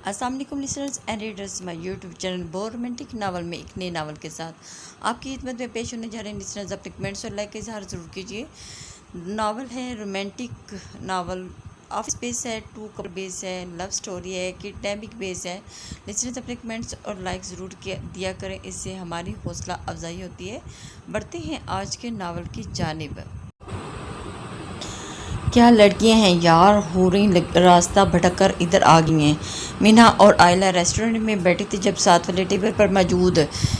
अस्सलाम वालेकुम listeners and readers my YouTube channel bore romantic novel में एक नए नावल के साथ आपकी खिदमत में पेश होने जा रहे हैं। लिसनर्स अपने कमेंट्स और लाइक का इजहार ज़रूर कीजिए। नावल है रोमांटिक नावल, ऑफिस बेस है, टू कपल बेस है, लव स्टोरी है, किडनैपिंग बेस है। लिसनर्स अपने कमेंट्स और लाइक ज़रूर दिया करें, इससे हमारी हौसला अफजाई होती है। बढ़ते हैं आज के नावल की जानिब। क्या लड़कियां हैं यार, हो रही रास्ता भटक कर इधर आ गई हैं। मीना और आयला रेस्टोरेंट में बैठी थी जब साथ वाले टेबल पर मौजूद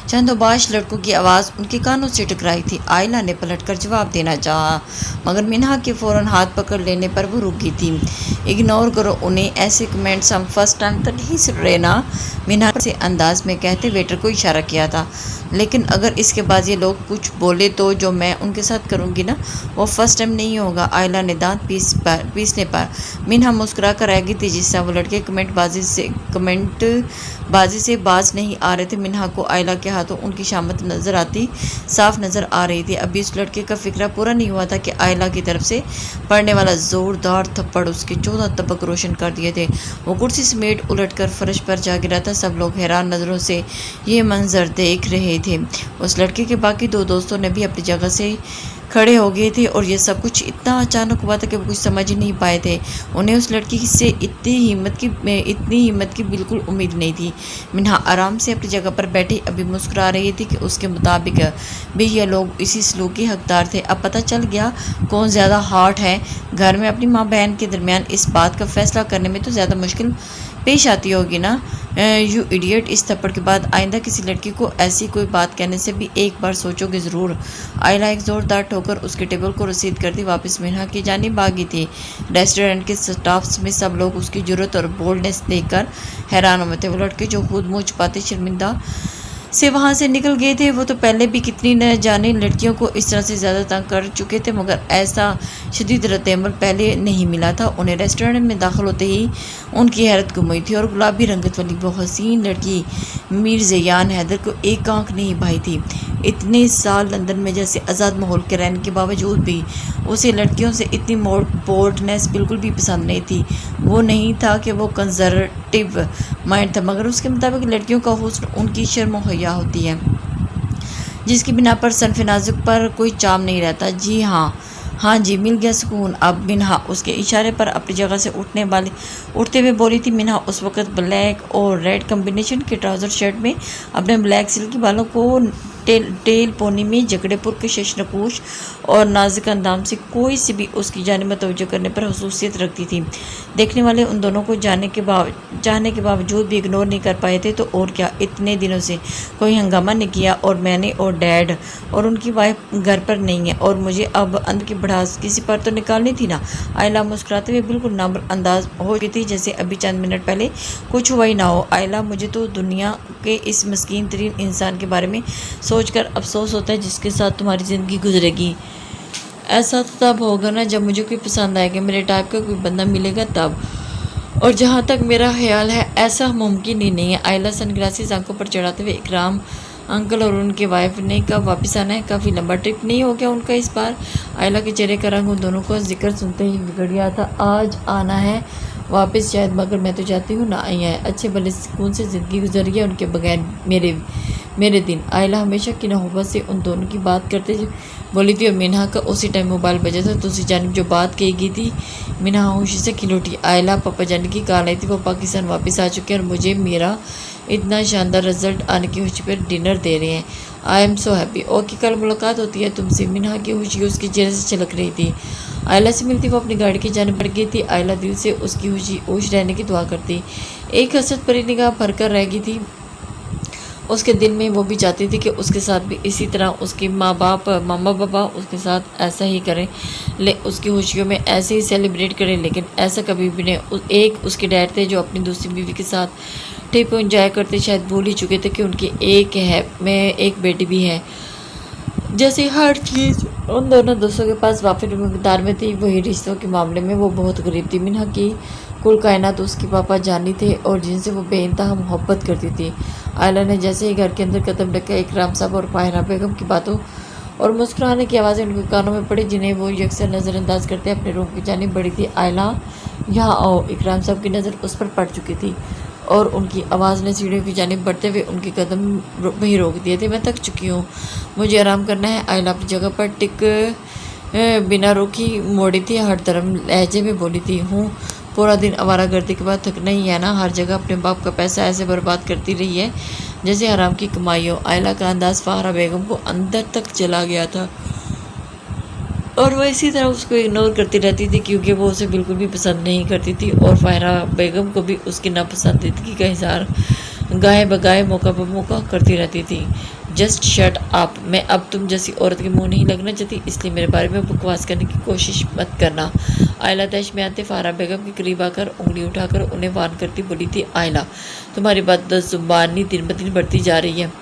चंद उबाश लड़कों की आवाज़ उनके कानों से टकराई थी। आयला ने पलटकर जवाब देना चाहा, मगर मीना के फ़ौरन हाथ पकड़ लेने पर वो रुक गई थी। इग्नोर करो उन्हें, ऐसे कमेंट्स हम फर्स्ट टाइम तो नहीं सुन रहे ना, मीना से अंदाज में कहते वेटर को इशारा किया था। लेकिन अगर इसके बाद ये लोग कुछ बोले तो जो मैं उनके साथ करूँगी ना, वो फर्स्ट टाइम नहीं होगा। आयला ने दांत पीसने पर मीना मुस्कुरा कर रह गई थी, जिससे वो लड़के कमेंटबाजी से बाज नहीं आ रहे थे। मिन्हा को आयला के हाथों उनकी शामत नज़र आती साफ नज़र आ रही थी। अभी उस लड़के का फिक्रा पूरा नहीं हुआ था कि आयला की तरफ से पड़ने वाला ज़ोरदार थप्पड़ उसके 14 तबक रोशन कर दिए थे। वो कुर्सी समेत उलटकर फर्श पर जा गिरा था। सब लोग हैरान नज़रों से ये मंजर देख रहे थे। उस लड़के के बाकी दो दोस्तों ने भी अपनी जगह से खड़े हो गए थे और ये सब कुछ इतना अचानक हुआ था कि वो कुछ समझ ही नहीं पाए थे। उन्हें उस लड़की से इतनी हिम्मत की बिल्कुल उम्मीद नहीं थी। मिन्हा आराम से अपनी जगह पर बैठी अभी मुस्कुरा रही थी कि उसके मुताबिक भी ये लोग इसी सलूक के हकदार थे। अब पता चल गया कौन ज़्यादा हार्ट है। घर में अपनी माँ बहन के दरमियान इस बात का फैसला करने में तो ज़्यादा मुश्किल पेश आती होगी ना। यू इडियट, इस थप्पड़ के बाद आइंदा किसी लड़की को ऐसी कोई बात कहने से भी एक बार सोचोगे ज़रूर। आयला एक ज़ोरदार ठोकर उसके टेबल को रसीद करती वापस मिन्हा की जानिब भागी थी। रेस्टोरेंट के स्टाफ्स में सब लोग उसकी जुर्रत और बोल्डनेस देखकर हैरान हुए थे। वो लड़के जो खुद मुँह छुपाते शर्मिंदा से वहाँ से निकल गए थे। वो तो पहले भी कितनी न जाने लड़कियों को इस तरह से ज़्यादा तंग कर चुके थे, मगर ऐसा शदीद रद्द-ए-अमल पहले नहीं मिला था। उन्हें रेस्टोरेंट में दाखिल होते ही उनकी हैरत गुम हुई थी और गुलाबी रंगत वाली वो हसीन लड़की मीर ज़ैयान हैदर को एक आंख नहीं भाई थी। इतने साल लंदन में जैसे आज़ाद माहौल के रहने के बावजूद भी उसे लड़कियों से इतनी बोल्डनेस बिल्कुल भी पसंद नहीं थी। वो नहीं था कि वो कंजर्वेटिव माइंड था, मगर उसके मुताबिक लड़कियों का हुस्न उनकी शर्म मुहैया होती है, जिसकी बिना पर सनफ़ नाजुक पर कोई चाम नहीं रहता। जी हाँ जी, मिल गया सुकून। अब मिन्हा उसके इशारे पर अपनी जगह से उठते हुए बोली थी। मिन्हा उस वक़्त ब्लैक और रेड कम्बिनेशन के ट्राउज़र शर्ट में अपने ब्लैक सिल्की बालों को टेल पोनी में जगड़ेपुर के शशनकूश और नाजुक अंदाम से कोई सी भी उसकी जानिब तवज्जो करने पर हुसूसियत रखती थी। देखने वाले उन दोनों को चाहने के बावजूद भी इग्नोर नहीं कर पाए थे। तो और क्या, इतने दिनों से कोई हंगामा नहीं किया और मैंने और डैड और उनकी वाइफ घर पर नहीं है और मुझे अब अंदर की भड़ास किसी पर तो निकालनी थी ना। आयला मुस्कुराते हुए बिल्कुल नाअंदाज हो गई थी, जैसे अभी चंद मिनट पहले कुछ हुआ ही ना हो। आयला, मुझे तो दुनिया के इस मस्कीन तरीन इंसान के बारे में सोचकर अफसोस होता है जिसके साथ तुम्हारी ज़िंदगी गुजरेगी। ऐसा तो तब होगा ना जब मुझे कोई पसंद आएगा, मेरे टाइप का कोई बंदा मिलेगा तब। और जहाँ तक मेरा ख्याल है ऐसा मुमकिन ही नहीं है। आयला सनग्लासेस आंखों पर चढ़ाते हुए, इकराम अंकल और उनके वाइफ ने कब वापस आना है? काफ़ी लंबा ट्रिप नहीं हो गया उनका इस बार? आयला के चेहरे का रंग उन दोनों को जिक्र सुनते ही बिगड़ गया था। आज आना है वापस शायद, मगर मैं तो चाहती हूँ ना आई है। अच्छे भले सुकून से ज़िंदगी गुजर गई उनके बगैर मेरे दिन। आयला हमेशा की नौबत से उन दोनों की बात करते बोली थी और मिन्हा का उसी टाइम मोबाइल बजा था। दूसरी जानिब जो बात कही गई थी, मिन्हा होशी से खिल उठी। आयला, पापा जाने की कॉल आई थी, वो पाकिस्तान वापस आ चुके हैं और मुझे मेरा इतना शानदार रिजल्ट आने की खुशी पर डिनर दे रहे हैं। I am so happy. Okay, कल मुलाकात होती है तुमसे। मिन्हा की खुशी उसके चेहरे से छलक रही थी। आयला से मिलती वो अपनी गाड़ी की जानिब बढ़ गई थी। आयला दिल से उसकी खुश रहने की दुआ करती। एक हसरत भरी निगाह भरकर रह गई थी उसके दिल में। वो भी चाहती थी कि उसके साथ भी इसी तरह उसके मामा पापा उसके साथ ऐसा ही करें, उसकी खुशियों में ऐसे ही सेलिब्रेट करें। लेकिन ऐसा कभी भी नहीं। एक उसके डैड थे जो अपनी दूसरी बीवी के साथ ट्रिप एंजॉय करते शायद भूल ही चुके थे कि उनकी एक बेटी भी है। जैसे हर चीज़ उन दोनों दोस्तों के पास वाफिर मकदार में थी, वही रिश्तों के मामले में वो बहुत गरीब थी। मिन्हा की कुल कायनात उसके पापा जानी थे और जिनसे वो बेइंतहा मोहब्बत करती थी। आयला ने जैसे ही घर के अंदर कदम रखा, इकराम साहब और पाहिरा बेगम की बातों और मुस्कुराने की आवाज़ें उनके कानों में पड़ी, जिन्हें वो यकसर नज़रअंदाज करते अपने रूम की जानिब बढ़ी थी। आयला, यहाँ आओ। इकराम साहब की नज़र उस पर पड़ चुकी थी और उनकी आवाज़ ने सीढ़ियों की जानिब बढ़ते हुए उनके कदम वहीं रोक दिए थे। मैं थक चुकी हूँ, मुझे आराम करना है। आयला अपनी जगह पर टिक बिना रोकी मोड़ी थी, हर तरफ लहजे में बोली थी, हूँ पूरा दिन आवारागर्दी के बाद थकना ही है ना। हर जगह अपने बाप का पैसा ऐसे बर्बाद करती रही है जैसे हराम की कमाई हो। आयला का अंदाज फाहरा बेगम को अंदर तक चला गया था और वह इसी तरह उसको इग्नोर करती रहती थी क्योंकि वो उसे बिल्कुल भी पसंद नहीं करती थी और फाहरा बेगम को भी उसकी नापसंदीदगी का इजहार गाए बगाए मौका पर मौका करती रहती थी। जस्ट शट अप, मैं अब तुम जैसी औरत के मुंह नहीं लगना चाहती, इसलिए मेरे बारे में बकवास करने की कोशिश मत करना। आयला तैश में आते फाहरा बेगम के करीब आकर उंगली उठाकर उन्हें वार्न करती बोली थी, आयला तुम्हारी बदजुबानी दिन ब दिन बढ़ती जा रही है।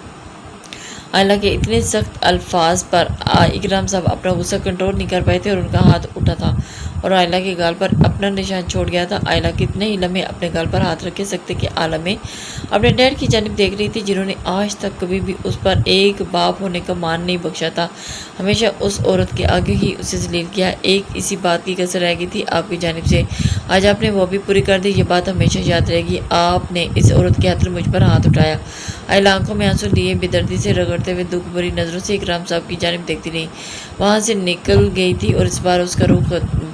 आयला के इतने सख्त अल्फाज पर इकराम साहब अपना गुस्सा कंट्रोल नहीं कर पाए थे और उनका हाथ उठा था और आयला के गाल पर अपना निशान छोड़ गया था। आयला कितने ही लम्हे अपने गाल पर हाथ रखे सकते कि आलम में अपने डैड की जानिब देख रही थी जिन्होंने आज तक कभी भी उस पर एक बाप होने का मान नहीं बख्शा था। हमेशा उस औरत के आगे ही उसे जलील किया। एक इसी बात की कसर रह गई थी आपकी जानिब से, आज आपने वो भी पूरी कर दी। ये बात हमेशा याद रहेगी, आपने इस औरत के हाथ मुझ पर हाथ उठाया। आयला आंखों में आंसू लिए बेदर्दी से रगड़ते हुए दुख भरी नज़रों से इकराम साहब की जानिब देखती रही। वहाँ से निकल गई थी और इस बार उसका रुख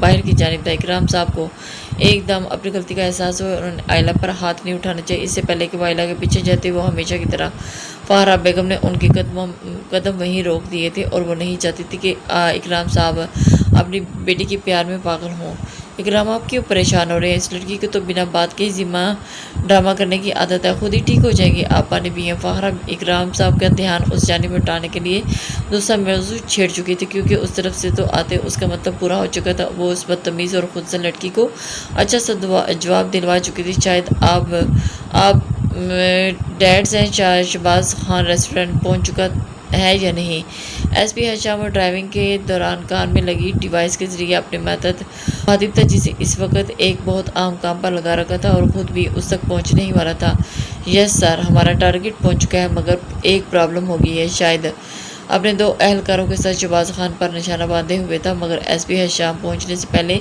बाहर की जानिब था। इकराम साहब को एकदम अपनी गलती का एहसास हुआ और उन्होंने आयला पर हाथ नहीं उठाना चाहिए। इससे पहले कि वो आयला के पीछे जाते वो हमेशा की तरह फाहरा बेगम ने उनके कदम वहीं रोक दिए थे और वो नहीं चाहती थी कि इकराम साहब अपनी बेटी के प्यार में पागल हों। इकराम आप क्यों परेशान हो रहे हैं? इस लड़की को तो बिना बात के जिम्मा ड्रामा करने की आदत है, खुद ही ठीक हो जाएगी। आपा ने भी फाहरा इकराम साहब का ध्यान उस जानिब उठाने के लिए दूसरा मौजू छेड़ चुकी थी क्योंकि उस तरफ से तो आते उसका मतलब पूरा हो चुका था। वो उस बदतमीज़ और खुद से लड़की को अच्छा सा जवाब दिलवा चुकी थी। शायद आप डैड से शहबाज खान रेस्टोरेंट पहुंच चुका है या नहीं? एसपी हशाम और ड्राइविंग के दौरान कान में लगी डिवाइस के जरिए अपने मुखातिब था जिसे इस वक्त एक बहुत आम काम पर लगा रखा था और ख़ुद भी उस तक पहुंचने ही वाला था। यस सर, हमारा टारगेट पहुंच चुका है मगर एक प्रॉब्लम हो गई है। शायद अपने 2 अहलकारों के साथ शहबाज खान पर निशाना बांधे हुए था मगर एसपी हशाम पहुंचने से पहले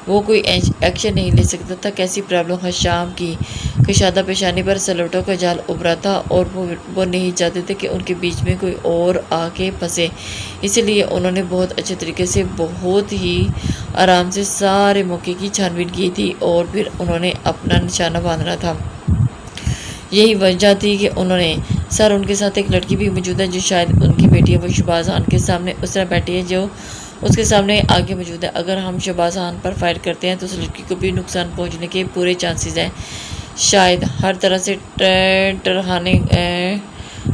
वो कोई एक्शन नहीं ले सकता था। कैसी प्रॉब्लम? हशाम की कुशादा पेशानी पर सलोटों का जाल उभरा था और वो नहीं चाहते थे कि उनके बीच में कोई और आके फंसे, इसलिए उन्होंने बहुत अच्छे तरीके से बहुत ही आराम से सारे मौके की छानबीन की थी और फिर उन्होंने अपना निशाना बांधना था। यही वजह थी कि उन्होंने सर उनके साथ एक लड़की भी मौजूद है जो शायद उनकी बेटी है। वो शहबाज खान के सामने उस तरह बैठी है जो उसके सामने आगे मौजूद है। अगर हम शहबाज खान पर फायर करते हैं तो उस लड़की को भी नुकसान पहुंचने के पूरे चांसेस हैं। शायद हर तरह से टरहाने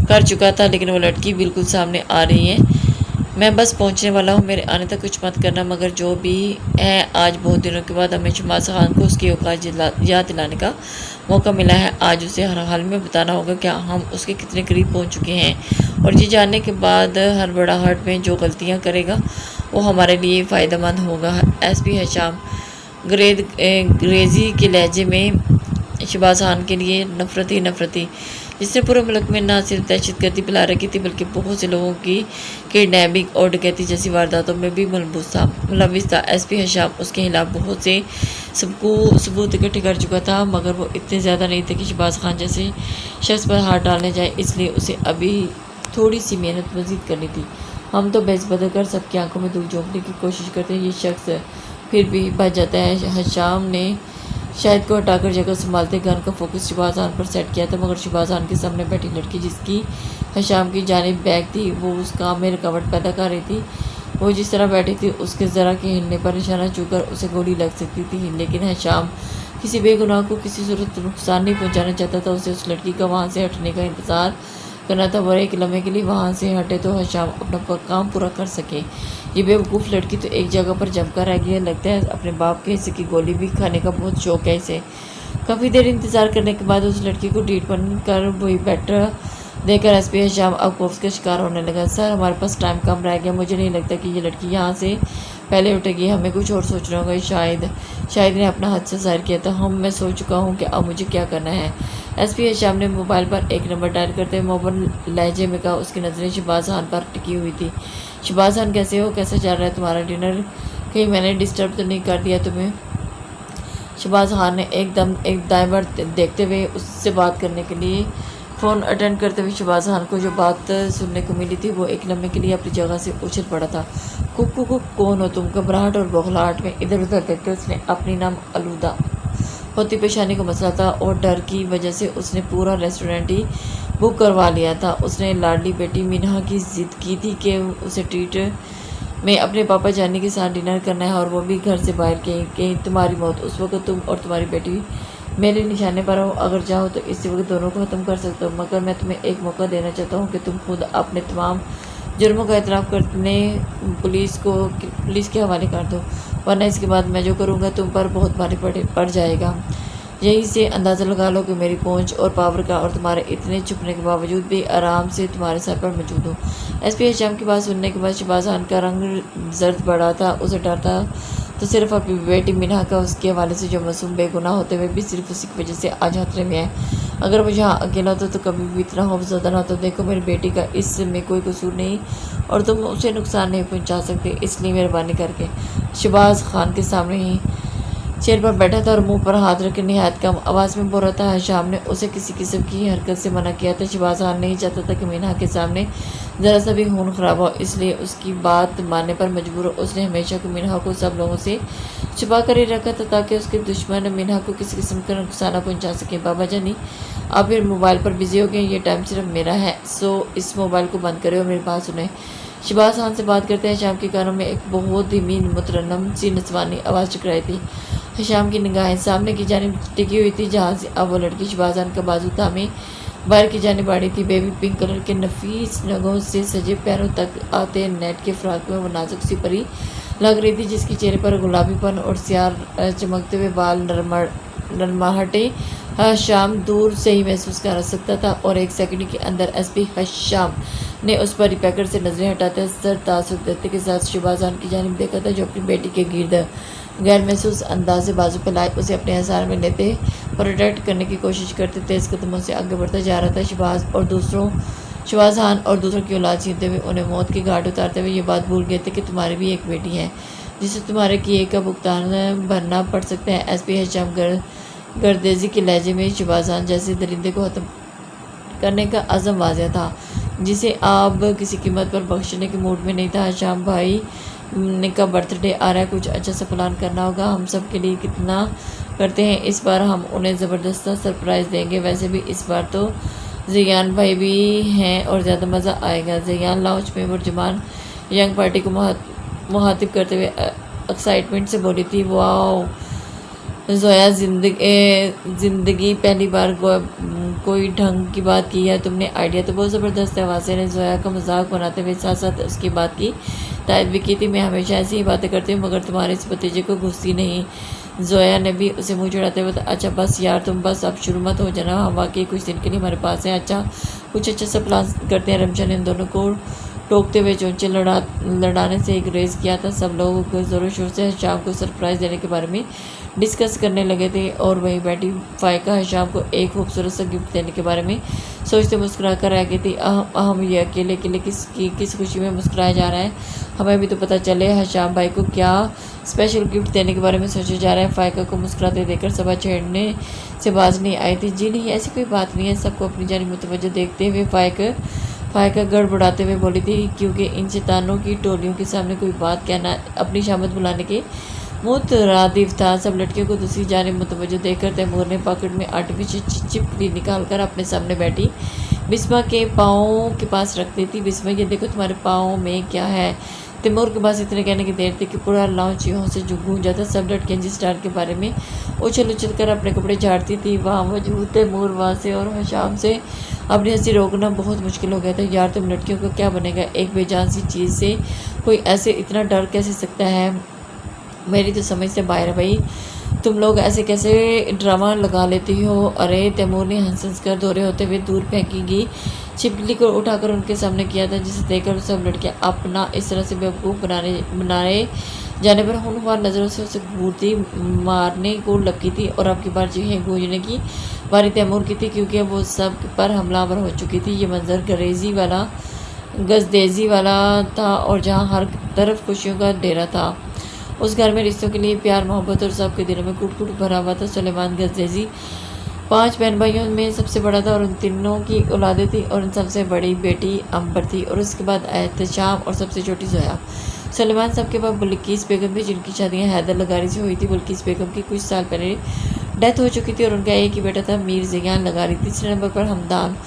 कर चुका था लेकिन वो लड़की बिल्कुल सामने आ रही है। मैं बस पहुंचने वाला हूँ, मेरे आने तक कुछ मत करना। मगर जो भी है आज बहुत दिनों के बाद हमें शहबाज खान को उसकी औकात याद दिलाने का मौका मिला है। आज उसे हर हाल में बताना होगा कि हम उसके कितने करीब पहुंच चुके हैं और ये जानने के बाद हर बड़ा हट में जो गलतियां करेगा वो हमारे लिए फ़ायदेमंद होगा। एसपी हशाम अंग्रेज़ी के लहजे में शहबाज खान के लिए नफरती जिसने पूरे मुल्क में न सिर्फ दहशतगर्दी फैला रखी थी बल्कि बहुत से लोगों की किडनैपिंग और डकैती जैसी वारदातों में भी मुलविस था। एसपी हशाम उसके खिलाफ बहुत से सबूत इकट्ठे कर चुका था मगर वो इतने ज़्यादा नहीं थे कि शहबाज खान जैसे शख्स पर हाथ डालने जाए, इसलिए उसे अभी थोड़ी सी मेहनत मज़ीद करनी थी। हम तो बेस बदल कर सबकी आंखों में धूल झोंकने की कोशिश करते हैं, ये शख्स फिर भी बच जाता है। हशाम ने शाहिद को हटाकर जगह संभालते गन का फोकस शहबाज खान पर सेट किया था मगर शहबाज खान के सामने बैठी लड़की जिसकी हशाम की जानिब बैग थी वो उस काम में रुकावट पैदा कर रही थी। वो जिस तरह बैठी थी उसके ज़रा के हिलने पर निशाना चूकर उसे गोली लग सकती थी लेकिन हशाम किसी बेगुनाह को किसी सूरत नुकसान नहीं पहुंचाना चाहता था। उसे उस लड़की का वहाँ से हटने का इंतज़ार करना था। वह एक लम्हे के लिए वहाँ से हटे तो हशाम अपना काम पूरा कर सके। ये बेवकूफ़ लड़की तो एक जगह पर जमकर रह गई है, लगता है अपने बाप के हिस्से की गोली भी खाने का बहुत शौक है इसे। काफ़ी देर इंतज़ार करने के बाद उस लड़की को डीट कर वही बैटर देकर एसपी हशाम अब खौफ का शिकार होने लगा। सर हमारे पास टाइम कम रह गया, मुझे नहीं लगता कि ये लड़की यहाँ से पहले उठेगी, हमें कुछ और सोचना होगा। शायद ने अपना हद से ज़ाहिर किया था। मैं सोच चुका हूँ कि अब मुझे क्या करना है। एसपी हशाम ने मोबाइल पर एक नंबर डायल करते हुए मोबाइल लहजे में कहा। उसकी नज़रें शहबाज खान पर टिकी हुई थी। शहबाज खान कैसे हो, कैसा चल रहा है तुम्हारा डिनर? कहीं मैंने डिस्टर्ब तो नहीं कर दिया तुम्हें? शहबाज खान ने एकदम एक दाएं बार देखते हुए उससे बात करने के लिए फ़ोन अटेंड करते हुए शहबाज खान को जो बात सुनने को मिली थी वो एक लम्हे के लिए अपनी जगह से उछल पड़ा था। कुक कुक कुक, कौन हो तुम? घबराहट और बौखलाहट में इधर उधर देखकर उसने अपनी नाम आलूदा होती पेशानी को मसला था और डर की वजह से उसने पूरा रेस्टोरेंट ही बुक करवा लिया था। उसने लाडली बेटी मिन्हा की ज़िद की थी कि उसे ट्रीट में अपने पापा जानी के साथ डिनर करना है और वो भी घर से बाहर। कहीं तुम्हारी मौत उस वक्त तुम और तुम्हारी बेटी मेरे निशाने पर हो। अगर चाहो तो इसी वक्त दोनों को ख़त्म कर सकते हो, मगर मैं तुम्हें एक मौका देना चाहता हूँ कि तुम खुद अपने तमाम जुर्मों का एतराफ़ करने पुलिस के हवाले कर दो, वरना इसके बाद मैं जो करूँगा तुम पर बहुत भारी पड़ जाएगा। यहीं से अंदाज़ा लगा लो कि मेरी पहुंच और पावर का और तुम्हारे इतने छुपने के बावजूद भी आराम से तुम्हारे सर पर मौजूद हूँ। एसपी हिशाम की बात सुनने के बाद शहबाज खान का रंग जर्द बढ़ा था। उसे डर था तो सिर्फ अपनी बेटी मिन्हा का उसके हवाले से जो मासूम बेगुनाह होते हुए भी सिर्फ उसी की वजह से आज खतरे में है। अगर वो यहाँ अकेला होता तो कभी भी इतना खौफज़दा ना होता। देखो मेरी बेटी का इसमें कोई कसूर नहीं और तुम उसे नुकसान नहीं पहुँचा सकते, इसलिए मेहरबानी करके। शहबाज खान के सामने ही चेयर पर बैठा था और मुंह पर हाथ रख के नहायत कम आवाज़ में बोल रहा था। हिशाम ने उसे किसी किस्म की हरकत से मना किया था। शहबाज खान नहीं चाहता था कि मिन्हा के सामने ज़रा सा भी खून खराब हो, इसलिए उसकी बात मानने पर मजबूर उसने हमेशा को मिन्हा को सब लोगों से छुपा कर ही रखा था ताकि उसके दुश्मन मिन्हा को किसी किस्म का नुकसान पहुँचा सके। बाबा जानी आप फिर मोबाइल पर बिजी हो गए, ये टाइम सिर्फ मेरा है, सो इस मोबाइल को बंद करें और मेरी बात सुने। शहबाज खान से बात करते हैं शाम के कानों में एक बहुत धीमी मुतरन्नम सी नस्वानी आवाज़ टकराई थी। हिशाम की निगाहें सामने की जानिब टिकी हुई थी जहाँ से अब वो लड़की शहबाज खान का बाजू थामे बाहर की जानिब बढ़ी थी। बेबी पिंक कलर के नफीस नगों से सजे पैरों तक आते नेट के फ्रॉक में वो नाजुक सी परी लग रही थी जिसके चेहरे पर गुलाबीपन और सियार चमकते हुए बाल नरमाहटे हशाम दूर से ही महसूस कर सकता था और एक सेकंड के अंदर एसपी हशाम ने उस पर पैकर से नजरें हटाते सर तासुर देते के साथ शहबाज खान की जानिब देखा था जो अपनी बेटी के गिर्द गैर महसूस अंदाज से बाजू फैलाए उसे अपने हसार में लेते प्रोटेक्ट करने की कोशिश करते तेज़ कदमों से आगे बढ़ता जा रहा था। शहबाज खान और दूसरों की औलाद छीनते हुए उन्हें मौत की घाट उतारते हुए ये बात भूल गए थे कि तुम्हारी भी एक बेटी है जिसे तुम्हारे किए का भुगतान भरना पड़ सकता है। एसपी हिशाम गर्देजी के लहजे में शहबाज खान जैसे दरिंदे को खत्म करने का अज़म वाज़ेह था जिसे आप किसी कीमत पर बख्शने के मूड में नहीं था। हिशाम भाई का बर्थडे आ रहा है, कुछ अच्छा सा प्लान करना होगा। हम सब के लिए कितना करते हैं, इस बार हम उन्हें ज़बरदस्त सरप्राइज़ देंगे। वैसे भी इस बार तो ज़ियान भाई भी हैं और ज़्यादा मज़ा आएगा। ज़ियान लाउंज में मुरजमान यंग पार्टी को मुखातिब करते हुए एक्साइटमेंट से बोली थी, वाओ ज़ोया ज़िंदगी पहली बार कोई ढंग की बात की है तुमने, आइडिया तो बहुत ज़बरदस्त है। वासे ने ज़ोया का मजाक बनाते हुए साथ साथ उसकी बात की तायद भी की थी। मैं हमेशा ऐसी ही बातें करती हूँ मगर तुम्हारे इस भतीजे को घुसती नहीं। ज़ोया ने भी उसे मुँह चढ़ाते हुए अच्छा बस यार तुम बस अब शुरू मत हो जाना, हम वाकई कुछ दिन के लिए हमारे पास है। अच्छा कुछ अच्छा सा प्लान करते हैं। रमजान इन दोनों को टोकते हुए चोंचे लड़ाने से एक रेस किया था। सब लोग ज़ोरों शोर से हिशाम को सरप्राइज़ देने के बारे में डिस्कस करने लगे थे और वहीं बैठी फ़ायका हिशाम को एक खूबसूरत सा गिफ्ट देने के बारे में सोचते मुस्कुरा कर रह गई थी। अहम ये अकेले किस खुशी में मुस्कुराया जा रहा है, हमें भी तो पता चले हिशाम भाई को क्या स्पेशल गिफ्ट देने के बारे में सोचा जा रहा है। फ़ायका को मुस्कुराते देखकर सभा छेड़ने से बाज नहीं आई थी। जी नहीं, ऐसी कोई बात नहीं है। सबको अपनी जानिब मुतवज्जो देखते हुए फ़ायका गड़बड़ाते हुए बोली थी, क्योंकि इन शैतानों की टोलियों के सामने कोई बात कहना अपनी शामत बुलाने के मुतरादिफ था। सब लड़कियों को दूसरी जानिब मुतवज्जो देखकर तैमूर ने पॉकेट में आर्टिफिशियल चिपकली निकालकर अपने सामने बैठी बिस्मा के पाँव के पास रख दी थी। बिस्मा ये देखो तुम्हारे पाँव में क्या है। तैमूर के पास इतने कहने की देर थी कि पूरा लॉन्च यूँ से गूंज जाता। सब लड़कियाँ जिस स्टार के बारे में उछल कर अपने कपड़े झाड़ती थी वहाँ मौजूद तैमूर वहाँ से और हिशाम से अपनी हंसी रोकना बहुत मुश्किल हो गया था। यार तुम लड़कियों को क्या बनेगा, एक बेजान सी चीज़ से कोई ऐसे इतना डर कैसे सकता है, मेरी तो समझ से बाहर है भाई। तुम लोग ऐसे कैसे ड्रामा लगा लेती हो। अरे तैमूर ने हंस कर दौरे होते हुए दूर फेंकी छिपकली को उठाकर उनके सामने किया था, जिसे देखकर सब लड़कियां अपना इस तरह से बेवकूफ़ बनाए जाने पर खूनख्वार नज़रों से उसे घूरती मारने को लगी थी। और अब की बार चीखें गूंजने की बारी तैमूर की थी क्योंकि वो सब पर हमलावर हो चुकी थी। ये मंजर गजदेजी वाला था और जहाँ हर तरफ खुशियों का डेरा था उस घर में रिश्तों के लिए प्यार मोहब्बत और सबके दिलों में कुट कुट भरा हुआ था। सुलेमान गर्देजी 5 बहन भाइयों में सबसे बड़ा था और उन तीनों की औलादें थी और उन सबसे बड़ी बेटी अंबर थी और उसके बाद एहतशाम और सबसे छोटी जोया। सुलेमान साहब के बाद बुल्किस बेगम थी जिनकी शादियाँ हैदर लगारी से हुई थी। बुल्किस बेगम की कुछ साल पहले डेथ हो चुकी थी और उनका एक ही बेटा था मीर ज़ियान लगारी। तीसरे नंबर पर हमदान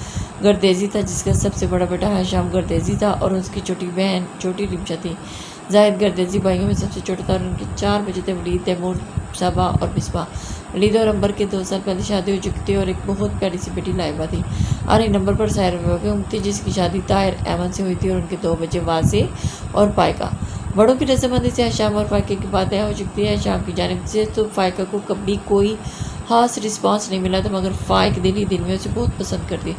गर्देजी था जिसका सबसे बड़ा बेटा हशाम गर्देजी था और उसकी छोटी बहन छोटी रिमशा थी। जाहिद गर्देजी भाइयों में सबसे छोटा था और उनके 4 बच्चे थे, वलीद, तैमूर, सबा और बिस्बा। वलीद और अंबर के 2 साल पहले शादी हो चुकी थी और एक बहुत प्यारी सी बेटी लाइबा थी। 8 नंबर पर साहिर बेगम थी जिसकी शादी ताहिर अहमद से हुई थी और उनके 2 बच्चे वासे और फायका। बड़ों की रस्मबंदी से हशाम और फायके की बातें हो चुकी थी। हशाम की जानिब से तो फायका को कभी कोई खास रिस्पांस नहीं मिला था मगर फायक दिल ही दिल में उसे बहुत पसंद करती।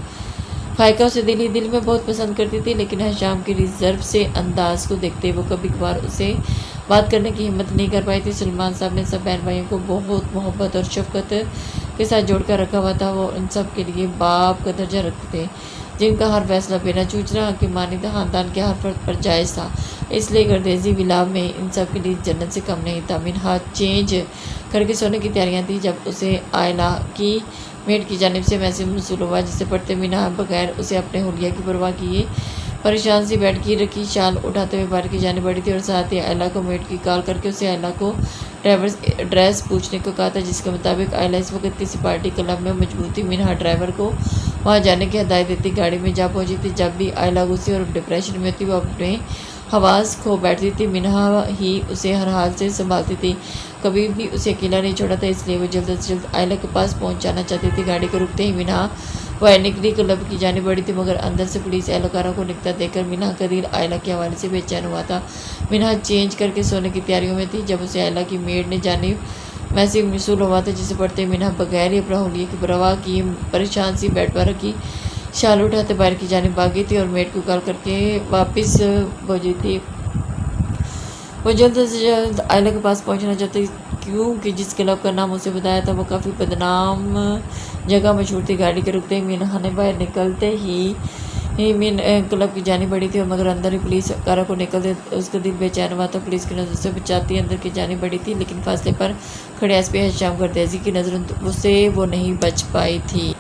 फायका उसे दिल ही दिल में बहुत पसंद करती थी लेकिन हशाम के रिजर्व से अंदाज को देखते वो कभी कभार उसे बात करने की हिम्मत नहीं कर पाई थी। सुलेमान साहब ने सब बहन भाइयों को बहुत मोहब्बत और शफकत के साथ जोड़कर रखा हुआ था। वो उन सब के लिए बाप का दर्जा रखते थे जिनका हर फैसला बिना चूचना के मानीदा खानदान के हर फर्द पर जायज़ था। इसलिए गर्देजी विलाव में इन सब के लिए जन्नत से कम नहीं था। मिनहा चेंज करके सोने की तैयारियां थी जब उसे आयला की मेड की जानिब से मैसेज मौसूल हुआ जिसे पढ़ते मिनहा बगैर उसे अपने हुलिया की परवाह किए परेशान सी बैठ की रखी शाल उठाते हुए बाहर की जाने बढ़ी थी और साथ ही आयला को मेड की कॉल करके उसे आयला को ड्राइवर एड्रेस पूछने को कहा था जिसके मुताबिक आयला इस वक्त किसी पार्टी क्लब में मजबूत थी। मिनहा ड्राइवर को वहां जाने की हिदायत देती गाड़ी में जा पहुंची थी। जब भी आयला गुस्से और डिप्रेशन में थी वो अपने हवास खो बैठती थी। मिनहा ही उसे हर हाल से संभालती थी, कभी भी उसे अकेला नहीं छोड़ा था इसलिए वो जल्द से जल्द आयला के पास पहुंच जाना चाहती थी। गाड़ी को रुकते ही मिनहा वह निकली क्लब की जाने बढ़ी थी मगर अंदर से पुलिस एहलकारों को निकलता देखकर मिनहा का दिल आयला के हवाले से बेचैन हुआ था। मिनहा चेंज करके सोने की तैयारियों में थी जब उसे आयला की मेड ने जाने मैसेज मौसूल हुआ था जिसे पढ़ते मिनहा बगैर ही अपना हुलिये की परवाह किए परेशान सी बेड पर रखी शाल उठाते बाहर की जाने भागी थी और मेड को कॉल करके वापस पहुंची थी। वो जल्द से जल्द आयला के पास पहुंचना चाहती क्योंकि जिस क्लब का नाम उसे बताया था वो काफ़ी बदनाम जगह मशहूर थी। गाड़ी के रुकते ही मिनहा ने बाहर निकलते ही मीन क्लब की जानी पड़ी थी और मगर अंदर ही पुलिस कारों को निकलते उसका दिल बेचैन हुआ था। पुलिस की नज़र से बचाती अंदर की जानी पड़ी थी लेकिन फासले पर खड़े एसपी हशाम गर्देजी की नज़र उससे वो नहीं बच पाई थी।